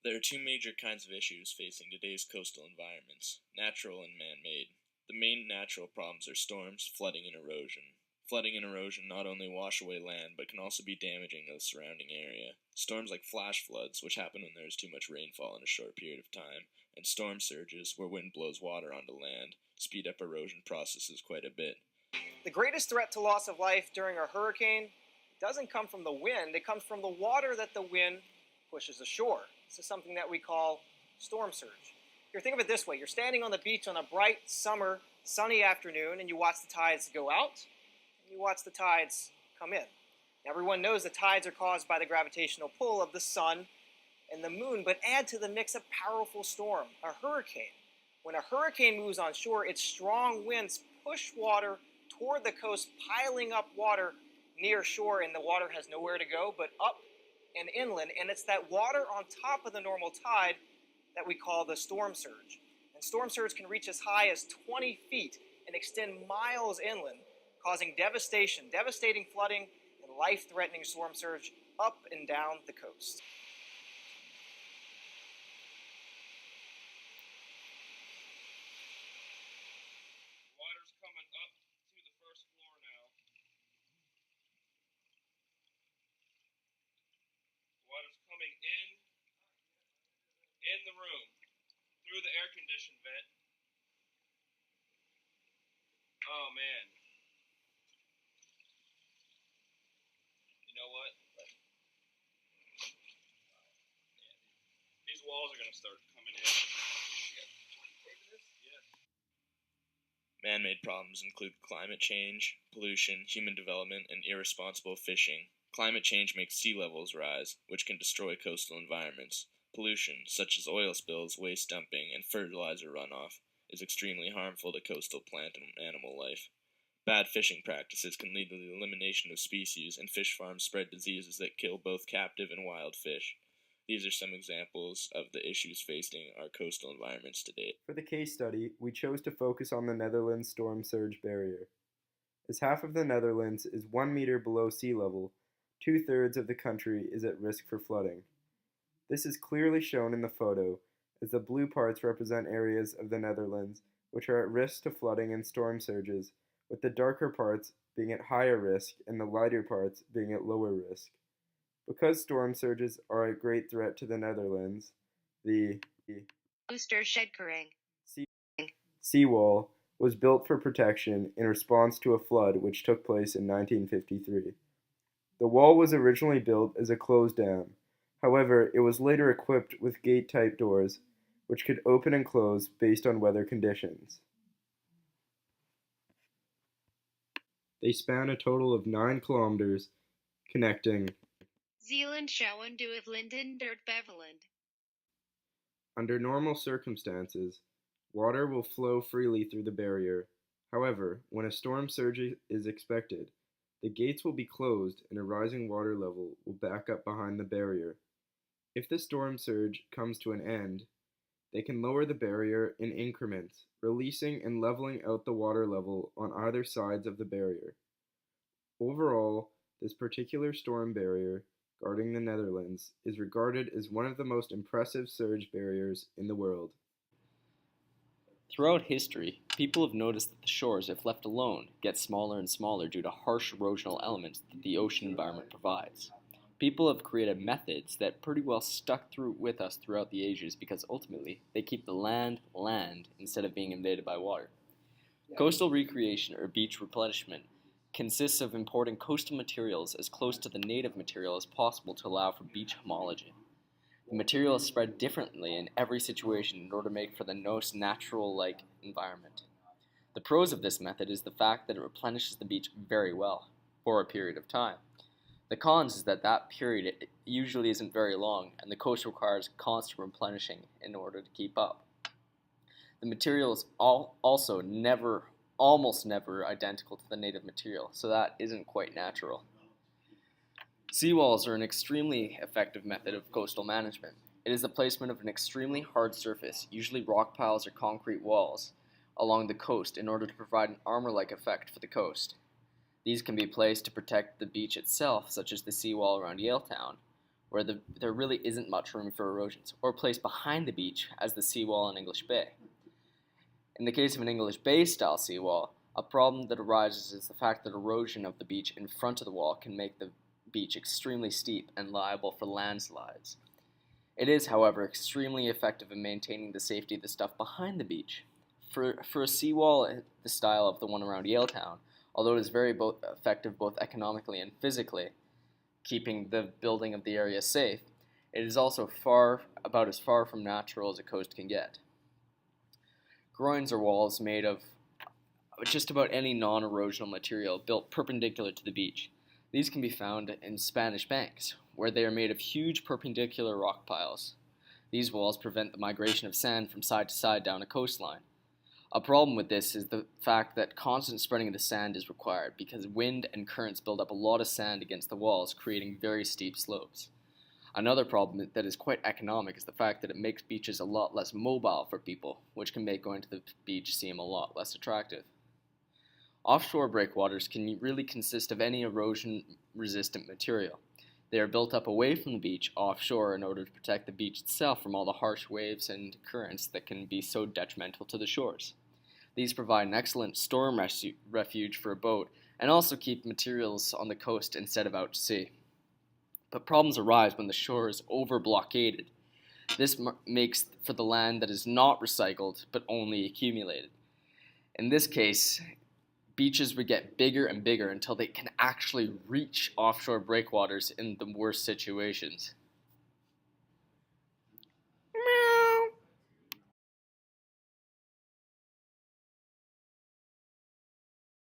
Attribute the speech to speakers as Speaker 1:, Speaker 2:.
Speaker 1: There are two major kinds of issues facing today's coastal environments, natural and man-made. The main natural problems are storms, flooding, and erosion. Flooding and erosion not only wash away land, but can also be damaging to the surrounding area. Storms like flash floods, which happen when there is too much rainfall in a short period of time, and storm surges, where wind blows water onto land, speed up erosion processes quite a bit.
Speaker 2: The greatest threat to loss of life during a hurricane doesn't come from the wind, it comes from the water that the wind pushes ashore. This is something that we call storm surge. Here, think of it this way. You're standing on the beach on a bright summer sunny afternoon and you watch the tides go out and you watch the tides come in. Everyone knows the tides are caused by the gravitational pull of the sun and the moon, but add to the mix a powerful storm, a hurricane. When a hurricane moves on shore, its strong winds push water toward the coast, piling up water near shore, and the water has nowhere to go but up and inland, and it's that water on top of the normal tide that we call the storm surge. And storm surge can reach as high as 20 feet and extend miles inland, causing devastating flooding, and life-threatening storm surge up and down the coast.
Speaker 3: Water's coming up to the first floor now. Water's coming in the room, through the air conditioned vent. Oh man. You know what? These walls are gonna start coming in.
Speaker 1: Man-made problems include climate change, pollution, human development, and irresponsible fishing. Climate change makes sea levels rise, which can destroy coastal environments. Pollution, such as oil spills, waste dumping, and fertilizer runoff, is extremely harmful to coastal plant and animal life. Bad fishing practices can lead to the elimination of species, and fish farms spread diseases that kill both captive and wild fish. These are some examples of the issues facing our coastal environments today.
Speaker 4: For the case study, we chose to focus on the Netherlands storm surge barrier. As half of the Netherlands is 1 meter below sea level, 2/3 of the country is at risk for flooding. This is clearly shown in the photo, as the blue parts represent areas of the Netherlands which are at risk to flooding and storm surges, with the darker parts being at higher risk and the lighter parts being at lower risk. Because storm surges are a great threat to the Netherlands, the seawall was built for protection in response to a flood which took place in 1953. The wall was originally built as a closed dam. However, it was later equipped with gate-type doors, which could open and close based on weather conditions. They span a total of 9 kilometers, connecting
Speaker 5: Zeeland, Schouwen, Linden, Beveland.
Speaker 4: Under normal circumstances, water will flow freely through the barrier. However, when a storm surge is expected, the gates will be closed and a rising water level will back up behind the barrier. If the storm surge comes to an end, they can lower the barrier in increments, releasing and leveling out the water level on either sides of the barrier. Overall, this particular storm barrier guarding the Netherlands is regarded as one of the most impressive surge barriers in the world.
Speaker 6: Throughout history, people have noticed that the shores, if left alone, get smaller and smaller due to harsh erosional elements that the ocean environment provides. People have created methods that pretty well stuck with us throughout the ages because ultimately they keep the land instead of being invaded by water. Coastal recreation or beach replenishment consists of importing coastal materials as close to the native material as possible to allow for beach homology. The material is spread differently in every situation in order to make for the most natural-like environment. The pros of this method is the fact that it replenishes the beach very well for a period of time. The cons is that period usually isn't very long, and the coast requires constant replenishing in order to keep up. The material is also almost never identical to the native material, so that isn't quite natural. Seawalls are an extremely effective method of coastal management. It is the placement of an extremely hard surface, usually rock piles or concrete walls, along the coast in order to provide an armor-like effect for the coast. These can be placed to protect the beach itself, such as the seawall around Yaletown, where there really isn't much room for erosions, or placed behind the beach as the seawall in English Bay. In the case of an English Bay style seawall, a problem that arises is the fact that erosion of the beach in front of the wall can make the beach extremely steep and liable for landslides. It is, however, extremely effective in maintaining the safety of the stuff behind the beach. For a seawall the style of the one around Yaletown, although it is very effective both economically and physically, keeping the building of the area safe, it is also about as far from natural as a coast can get. Groins are walls made of just about any non-erosional material built perpendicular to the beach. These can be found in Spanish banks, where they are made of huge perpendicular rock piles. These walls prevent the migration of sand from side to side down a coastline. A problem with this is the fact that constant spreading of the sand is required because wind and currents build up a lot of sand against the walls, creating very steep slopes. Another problem that is quite economic is the fact that it makes beaches a lot less mobile for people, which can make going to the beach seem a lot less attractive. Offshore breakwaters can really consist of any erosion-resistant material. They are built up away from the beach offshore in order to protect the beach itself from all the harsh waves and currents that can be so detrimental to the shores. These provide an excellent storm refuge for a boat and also keep materials on the coast instead of out to sea. But problems arise when the shore is over-blockaded. This makes for the land that is not recycled but only accumulated. In this case, beaches would get bigger and bigger until they can actually reach offshore breakwaters in the worst situations.